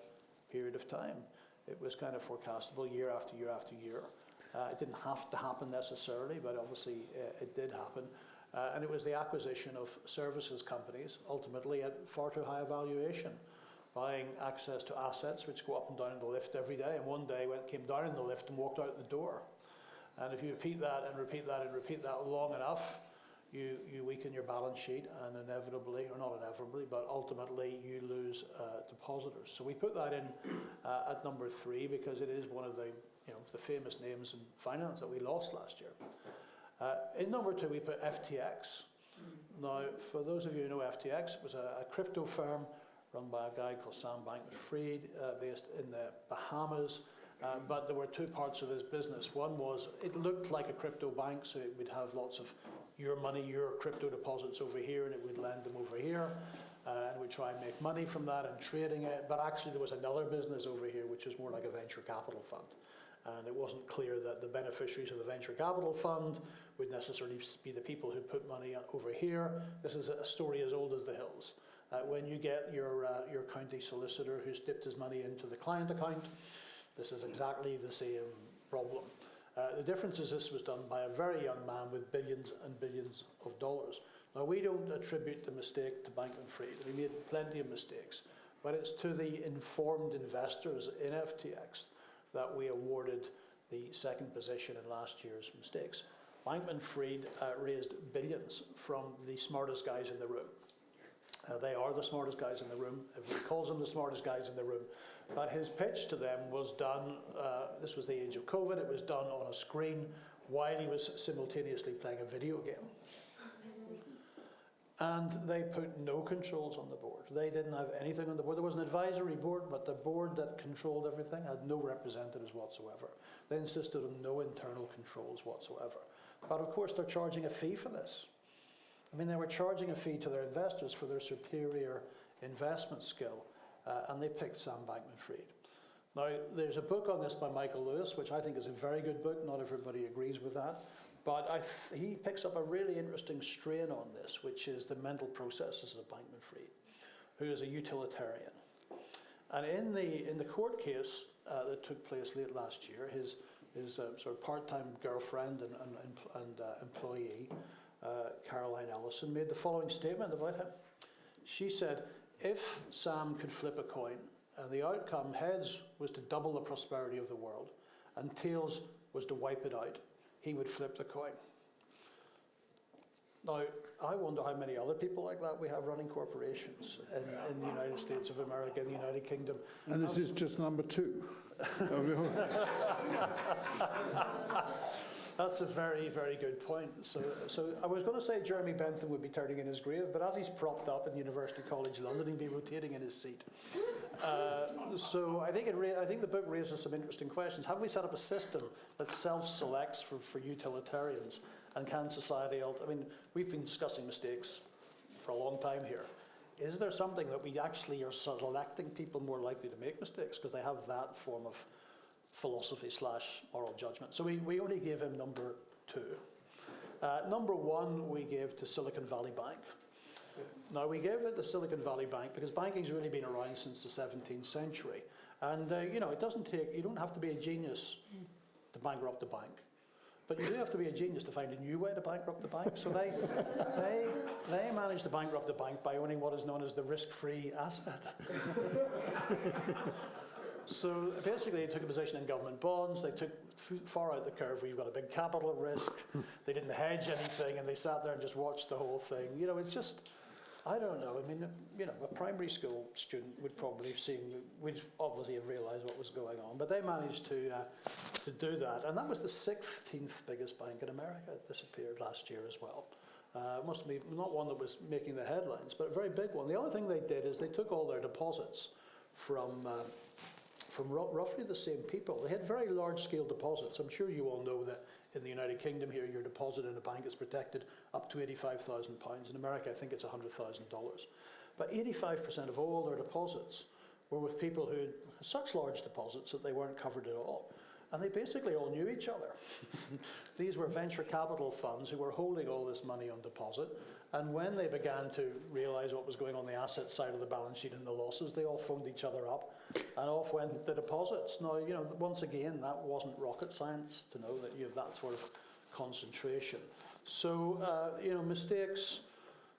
period of time. It was kind of forecastable year after year after year. It didn't have to happen necessarily, but obviously it did happen. And it was the acquisition of services companies, ultimately at far too high a valuation, buying access to assets which go up and down in the lift every day, and one day came down in the lift and walked out the door. And if you repeat that and repeat that and repeat that long enough, you weaken your balance sheet, and inevitably, or not inevitably, but ultimately you lose depositors. So we put that in at number 3 because it is one of the famous names in finance that we lost last year. In number 2, we put FTX. Now, for those of you who know FTX, it was a crypto firm run by a guy called Sam Bankman-Fried, based in the Bahamas. But there were two parts of this business. One was it looked like a crypto bank, so it would have lots of your money, your crypto deposits over here, and it would lend them over here, and we'd try and make money from that and trading it. But actually there was another business over here, which was more like a venture capital fund. And it wasn't clear that the beneficiaries of the venture capital fund would necessarily be the people who put money over here. This is a story as old as the hills. When you get your county solicitor who's dipped his money into the client account, this is exactly the same problem. The difference is this was done by a very young man with billions and billions of dollars. Now, we don't attribute the mistake to Bankman-Fried. We made plenty of mistakes, but it's to the informed investors in FTX that we awarded the second position in last year's mistakes. Bankman-Fried raised billions from the smartest guys in the room. They are the smartest guys in the room. Everybody calls them the smartest guys in the room. But his pitch to them was done, this was the age of COVID, it was done on a screen while he was simultaneously playing a video game. And they put no controls on the board. They didn't have anything on the board. There was an advisory board, but the board that controlled everything had no representatives whatsoever. They insisted on no internal controls whatsoever. But of course, they're charging a fee for this. I mean, they were charging a fee to their investors for their superior investment skill, and they picked Sam Bankman-Fried. Now, there's a book on this by Michael Lewis, which I think is a very good book. Not everybody agrees with that. But he picks up a really interesting strain on this, which is the mental processes of Bankman-Fried, who is a utilitarian. And in the court case that took place late last year, his his sort of part-time girlfriend and employee, Caroline Ellison, made the following statement about him. She said, if Sam could flip a coin and the outcome, heads, was to double the prosperity of the world and tails was to wipe it out, he would flip the coin. Now, I wonder how many other people like that we have running corporations in the United States of America, in the United Kingdom. And this is just number 2. That's a very, very good point. So I was going to say Jeremy Bentham would be turning in his grave, but as he's propped up in University College London, he'd be rotating in his seat. So I think the book raises some interesting questions. Have we set up a system that self-selects for utilitarians? And can society, I mean, we've been discussing mistakes for a long time here. Is there something that we actually are selecting people more likely to make mistakes because they have that form of philosophy / moral judgment? So we only gave him number 2. Number 1 we gave to Silicon Valley Bank. Now we gave it to Silicon Valley Bank because banking's really been around since the 17th century. And it doesn't take, you don't have to be a genius to bankrupt a bank. But you do have to be a genius to find a new way to bankrupt the bank. So they managed to bankrupt the bank by owning what is known as the risk-free asset. So basically, they took a position in government bonds. They took far out the curve where you've got a big capital risk. They didn't hedge anything, and they sat there and just watched the whole thing. It's just, I don't know. I mean, a primary school student would probably would obviously have realised what was going on. But they managed to do that. And that was the 16th biggest bank in America. It disappeared last year as well. Must be not one that was making the headlines, but a very big one. The other thing they did is they took all their deposits from roughly the same people. They had very large-scale deposits. I'm sure you all know that in the United Kingdom here, your deposit in a bank is protected up to £85,000. In America, I think it's $100,000. But 85% of all their deposits were with people who had such large deposits that they weren't covered at all. And they basically all knew each other. These were venture capital funds who were holding all this money on deposit. And when they began to realize what was going on the asset side of the balance sheet and the losses, they all phoned each other up and off went the deposits. Now, once again, that wasn't rocket science to know that you have that sort of concentration. So, mistakes,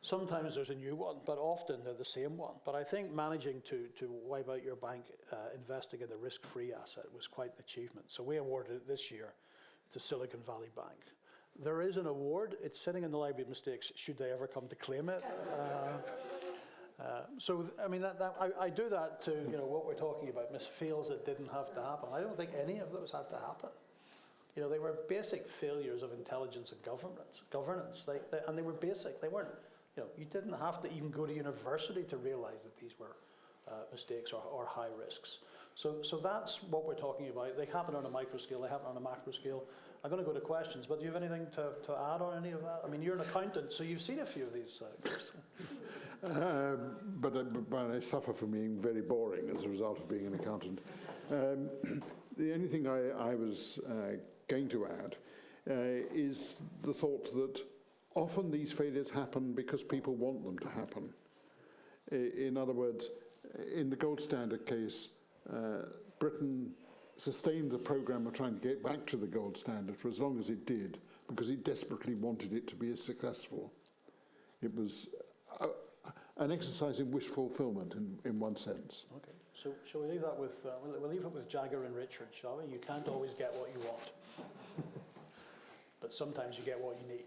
sometimes there's a new one, but often they're the same one. But I think managing to wipe out your bank investing in the risk-free asset was quite an achievement. So we awarded it this year to Silicon Valley Bank. There is an award. It's sitting in the Library of Mistakes, should they ever come to claim it. So, I mean, I do that to, what we're talking about, misfails that didn't have to happen. I don't think any of those had to happen. They were basic failures of intelligence and governance. And they were basic. They weren't, you didn't have to even go to university to realize that these were mistakes or high risks. So that's what we're talking about. They happen on a micro scale, they happen on a macro scale. I'm going to go to questions, but do you have anything to add on any of that? I mean, you're an accountant, so you've seen a few of these. But I suffer from being very boring as a result of being an accountant. The only thing I was going to add is the thought that often these failures happen because people want them to happen. In other words, in the gold standard case, Britain sustained the program of trying to get back to the gold standard for as long as it did, because it desperately wanted it to be as successful. It was an exercise in wish fulfillment in one sense. Okay, so shall we leave that with, we'll leave it with Jagger and Richard, shall we? You can't always get what you want, but sometimes you get what you need.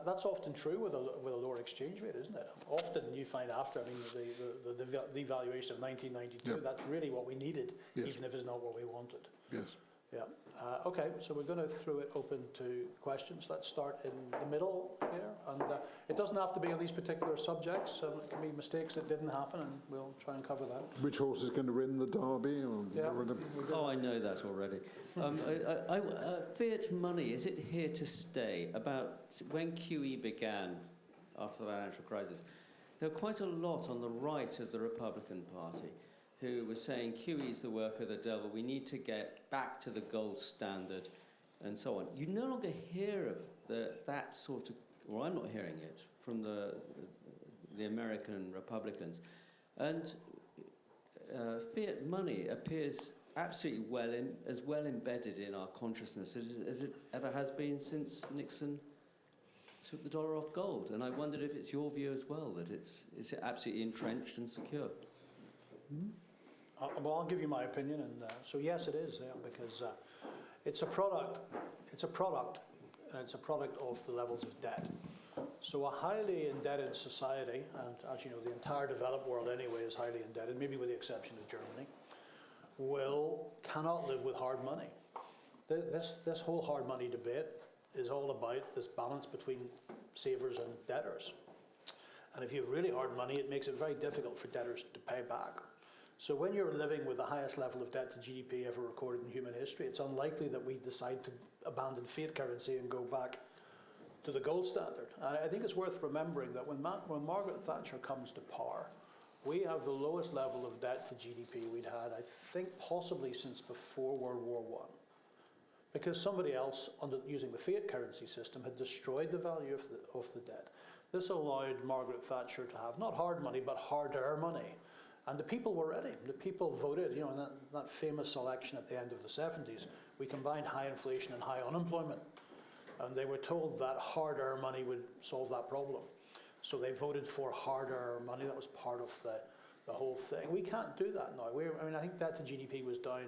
That's often true with a lower exchange rate, isn't it? Often you find after, the devaluation of 1992, yep. That's really what we needed, yes. Even if it's not what we wanted. Yes. Yeah. Okay, so we're going to throw it open to questions. Let's start in the middle here. And it doesn't have to be on these particular subjects. It can be mistakes that didn't happen, and we'll try and cover that. Which horse is going to win the Derby? Or yeah. Oh, I know that already. Fiat money, is it here to stay? About when QE began after the financial crisis, there were quite a lot on the right of the Republican Party who was saying QE is the work of the devil, we need to get back to the gold standard, and so on. You no longer hear of that sort of, well, I'm not hearing it, from the American Republicans. And fiat money appears absolutely as well embedded in our consciousness as it ever has been since Nixon took the dollar off gold. And I wondered if it's your view as well, that it's absolutely entrenched and secure. Well, I'll give you my opinion, and so yes, it is, because it's a product, and it's a product of the levels of debt. So a highly indebted society, and as you know, the entire developed world anyway is highly indebted, maybe with the exception of Germany, cannot live with hard money. This whole hard money debate is all about this balance between savers and debtors. And if you have really hard money, it makes it very difficult for debtors to pay back. So when you're living with the highest level of debt to GDP ever recorded in human history, it's unlikely that we decide to abandon fiat currency and go back to the gold standard. And I think it's worth remembering that when Margaret Thatcher comes to power, we have the lowest level of debt to GDP we'd had, I think, possibly since before World War I. Because somebody else, using the fiat currency system, had destroyed the value of the debt. This allowed Margaret Thatcher to have not hard money, but harder money. And the people were ready. The people voted, in that famous election at the end of the 70s, we combined high inflation and high unemployment. And they were told that harder money would solve that problem. So they voted for harder money. That was part of the whole thing. We can't do that now. I think debt to GDP was down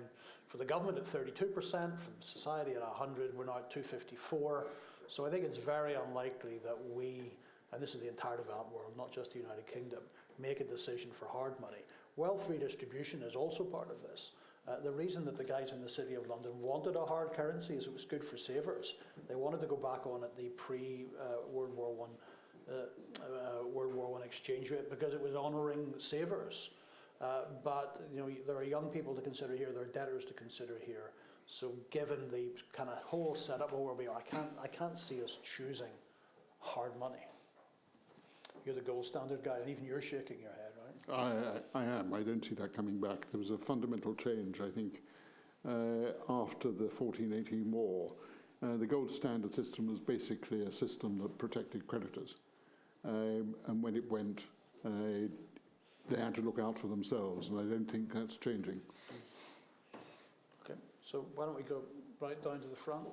for the government at 32%, from society at 100, we're now at 254. So I think it's very unlikely that we, and this is the entire developed world, not just the United Kingdom, make a decision for hard money. Wealth redistribution is also part of this. The reason that the guys in the City of London wanted a hard currency is it was good for savers. They wanted to go back on at the pre-World War I exchange rate because it was honouring savers. But there are young people to consider here, there are debtors to consider here. So given the kind of whole setup where we are, I can't see us choosing hard money. You're the gold standard guy, and even you're shaking your head, right? I am. I don't see that coming back. There was a fundamental change, I think, after the 1418 war. The gold standard system was basically a system that protected creditors. And when it went, they had to look out for themselves, and I don't think that's changing. Okay, so why don't we go right down to the front?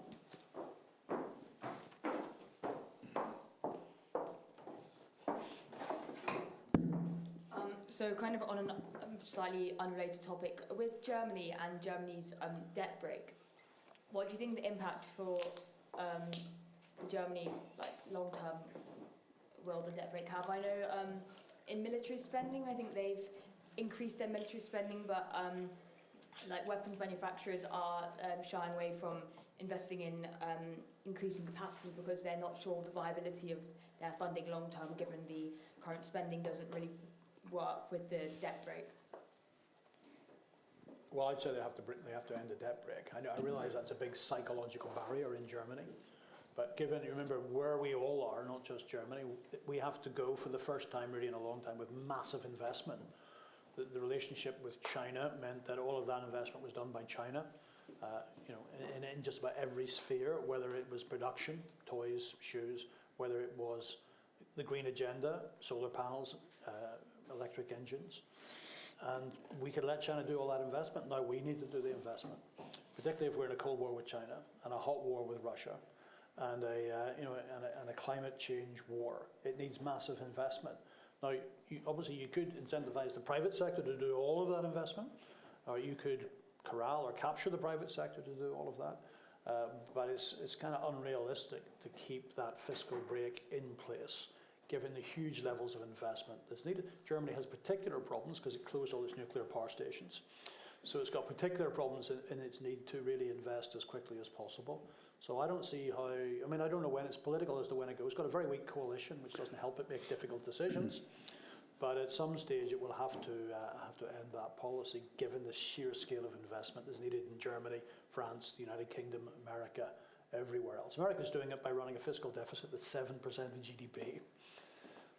So kind of on a slightly unrelated topic, with Germany and Germany's debt break, what do you think the impact for Germany, like long-term, will the debt break have? I know in military spending, I think they've increased their military spending, but like weapons manufacturers are shying away from investing in increasing capacity because they're not sure of the viability of their funding long-term, given the current spending doesn't really work with the debt break. Well, I'd say they have to end the debt break. I realise that's a big psychological barrier in Germany, but remember where we all are, not just Germany, we have to go for the first time really in a long time with massive investment. The relationship with China meant that all of that investment was done by China, in just about every sphere, whether it was production, toys, shoes, whether it was the green agenda, solar panels, electric engines. And we could let China do all that investment. Now we need to do the investment, particularly if we're in a Cold War with China and a hot war with Russia, and a climate change war. It needs massive investment. Now, obviously, you could incentivize the private sector to do all of that investment, or you could corral or capture the private sector to do all of that. But it's kind of unrealistic to keep that fiscal break in place, given the huge levels of investment that's needed. Germany has particular problems because it closed all its nuclear power stations. So it's got particular problems in its need to really invest as quickly as possible. So I don't see how, I don't know when it's political as to when it goes. It's got a very weak coalition, which doesn't help it make difficult decisions. But at some stage it will have to end that policy, given the sheer scale of investment that's needed in Germany, France, the United Kingdom, America, everywhere else. America's doing it by running a fiscal deficit that's 7% of GDP.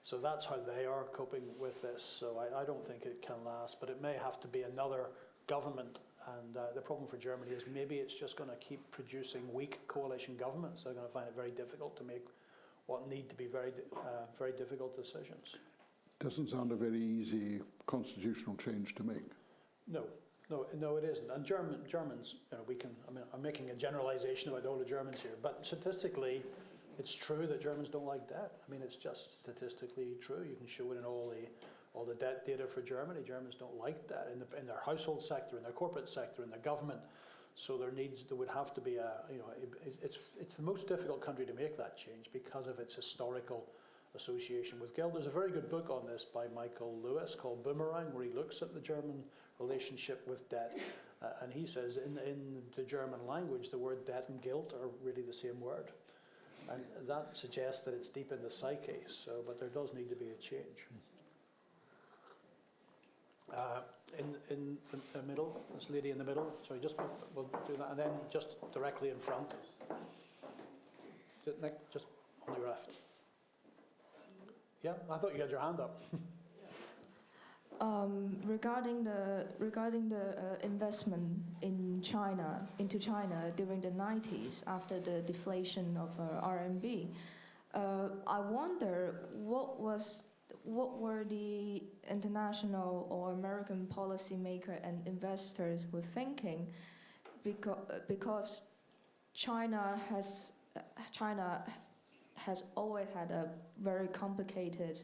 So that's how they are coping with this. So I don't think it can last, but it may have to be another government. And the problem for Germany is maybe it's just going to keep producing weak coalition governments. They're going to find it very difficult to make what need to be very, very difficult decisions. Doesn't sound a very easy constitutional change to make. No, No, it isn't. And Germans, I'm making a generalization about all the Germans here, but statistically, it's true that Germans don't like debt. I mean, it's just statistically true. You can show it in all the debt data for Germany. Germans don't like debt in their household sector, in their corporate sector, in their government. So there would have to be it's the most difficult country to make that change because of its historical association with guilt. There's a very good book on this by Michael Lewis called Boomerang, where he looks at the German relationship with debt. And he says in the German language, the word debt and guilt are really the same word. And that suggests that it's deep in the psyche. But there does need to be a change. In the middle, this lady in the middle. Sorry, we'll do that. And then just directly in front. Nick, just on your left. Yeah, I thought you had your hand up. Regarding the investment into China during the 90s after the deflation of RMB, I wonder what were the international or American policymaker and investors were thinking, because China has always had a very complicated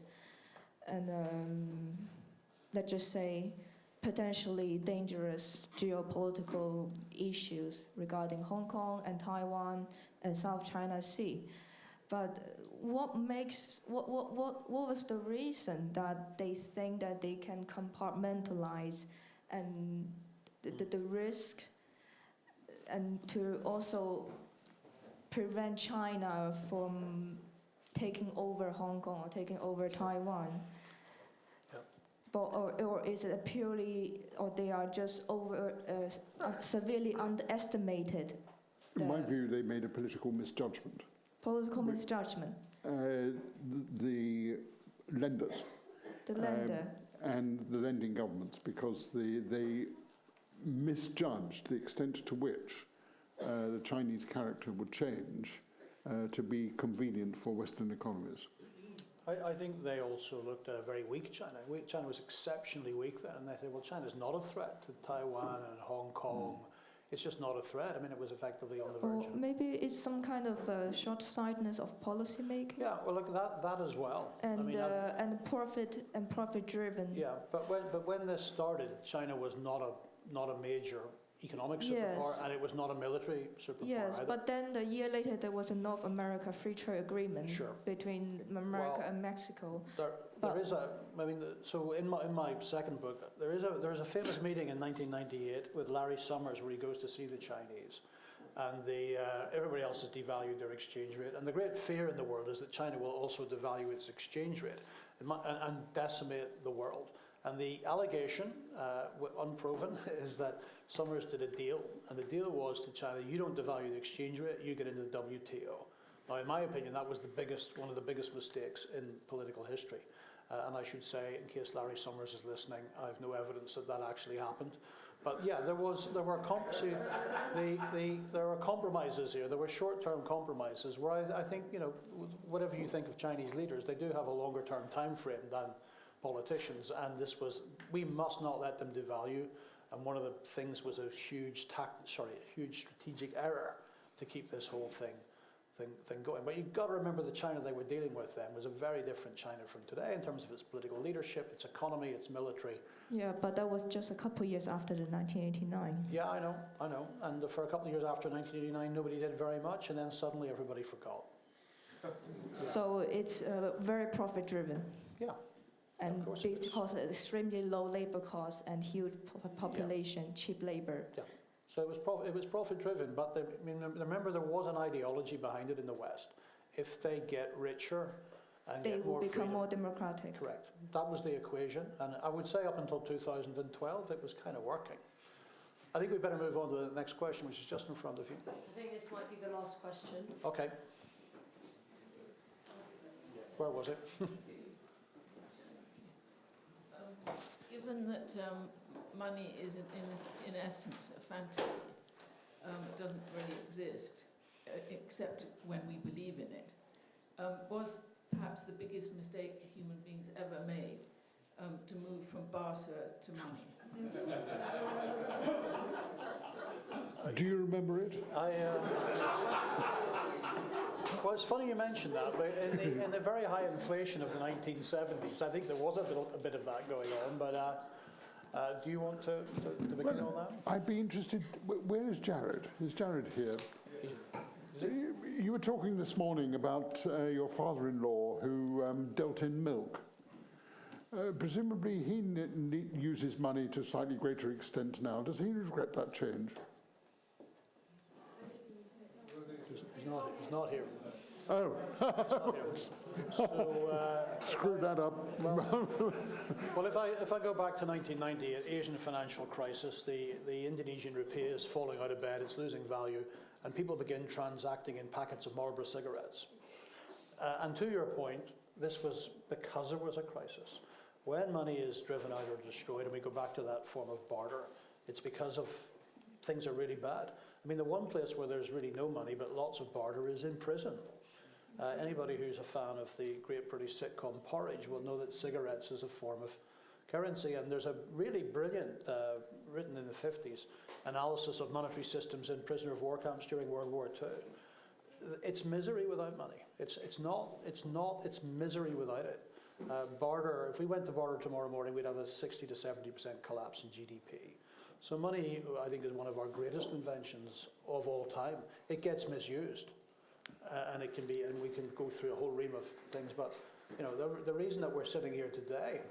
and let's just say potentially dangerous geopolitical issues regarding Hong Kong and Taiwan and South China Sea. But what was the reason that they think that they can compartmentalize and the risk, and to also prevent China from taking over Hong Kong or taking over Taiwan? Or is it purely, or they are just severely underestimated? In my view, they made a political misjudgment. Political misjudgment? The lenders. The lender. And the lending governments, because they misjudged the extent to which the Chinese character would change to be convenient for Western economies. I think they also looked at a very weak China. China was exceptionally weak then, and they said, well, China's not a threat to Taiwan and Hong Kong. It's just not a threat. I mean, it was effectively on the verge. Or maybe it's some kind of short-sightedness of policy making. Yeah, well, look, that as well. And profit-driven. Yeah, but when this started, China was not a major economic superpower, and it was not a military superpower. Yes, either. but then the year later there was a North America free trade agreement between America and Mexico. There is so in my second book, there is a famous meeting in 1998 with Larry Summers where he goes to see the Chinese, and everybody else has devalued their exchange rate, and the great fear in the world is that China will also devalue its exchange rate and decimate the world. And the allegation, unproven, is that Summers did a deal, and the deal was to China, you don't devalue the exchange rate, you get into the WTO. Now, in my opinion, that was one of the biggest mistakes in political history. And I should say, in case Larry Summers is listening, I have no evidence that actually happened. But yeah, there were compromises here. There were short-term compromises where I think, whatever you think of Chinese leaders, they do have a longer-term time frame than politicians, and we must not let them devalue, and one of the things was a huge strategic error to keep this whole thing going. But you've got to remember the China they were dealing with then was a very different China from today in terms of its political leadership, its economy, its military. Yeah, but that was just a couple of years after the 1989. Yeah, I know. And for a couple of years after 1989, nobody did very much, and then suddenly everybody forgot. So it's very profit-driven. Yeah. And because of extremely low labor costs and huge population, cheap labor. Yeah. So it was profit-driven, but remember there was an ideology behind it in the West. If they get richer and they get will more become freedom, more democratic. Correct. That was the equation, and I would say up until 2012 it was kind of working. I think we better move on to the next question, which is just in front of you. I think this might be the last question. Okay. Where was it? Given that money is in essence a fantasy, it doesn't really exist, except when we believe in it, was perhaps the biggest mistake human beings ever made to move from barter to money. Do you remember it? Well, it's funny you mentioned that, but in the very high inflation of the 1970s, I think there was a bit of that going on, but do you want to begin on that? I'd be interested, where is Jared? Is Jared here? You were talking this morning about your father-in-law who dealt in milk. Presumably he uses money to a slightly greater extent now. Does he regret that change? He's not here. Oh. So, screw that up. well, if I go back to 1990, Asian financial crisis, the Indonesian rupiah is falling out of bed, it's losing value, and people begin transacting in packets of Marlboro cigarettes. And to your point, this was because there was a crisis. When money is driven out or destroyed, and we go back to that form of barter, it's because of things are really bad. I mean, the one place where there's really no money but lots of barter is in prison. Anybody who's a fan of the great British sitcom Porridge will know that cigarettes is a form of currency. And there's a really brilliant, written in the 50s, analysis of monetary systems in prisoner of war camps during World War II. It's misery without money. It's misery without it. Barter, if we went to barter tomorrow morning, we'd have a 60 to 70% collapse in GDP. So money, I think, is one of our greatest inventions of all time. It gets misused, and it can be, and we can go through a whole ream of things. But you know, the reason that we're sitting here today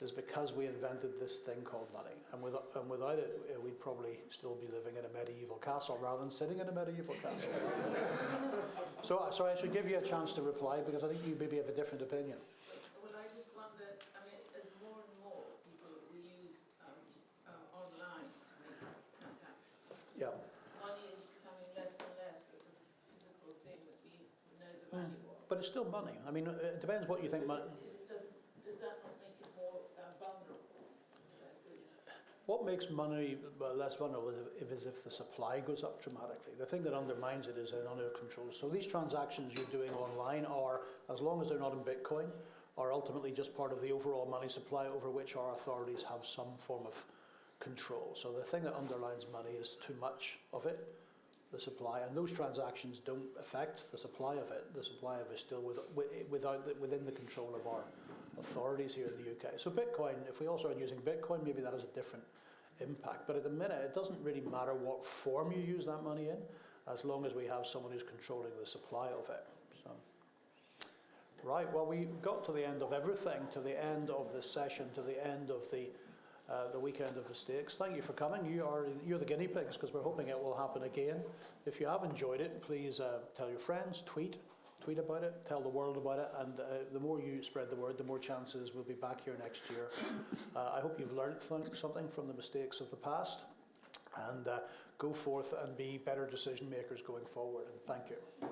is because we invented this thing called money, and without it, we'd probably still be living in a medieval castle rather than sitting in a medieval castle. So I should give you a chance to reply because I think you maybe have a different opinion. Well, I just wondered, I mean, as more and more people will use online to make transactions, Yeah. money is becoming less and less as a physical thing that we know the value of. But it's still money. I mean, it depends what you think. Does that not make it more vulnerable? What makes money less vulnerable is if the supply goes up dramatically. The thing that undermines it is under control. So these transactions you're doing online are, as long as they're not in Bitcoin, are ultimately just part of the overall money supply over which our authorities have some form of control. So the thing that underlines money is too much of it, the supply, and those transactions don't affect the supply of it. The supply of it is still within the control of our authorities here in the UK. So Bitcoin, if we all started using Bitcoin, maybe that has a different impact. But at the minute, it doesn't really matter what form you use that money in, as long as we have someone who's controlling the supply of it. So, right, well, we got to the end of everything, to the end of the session, to the end of the weekend of the stakes. Thank you for coming. You're the guinea pigs because we're hoping it will happen again. If you have enjoyed it, please tell your friends, tweet about it, tell the world about it, and the more you spread the word, the more chances we'll be back here next year. I hope you've learned something from the mistakes of the past, and go forth and be better decision makers going forward. And thank you.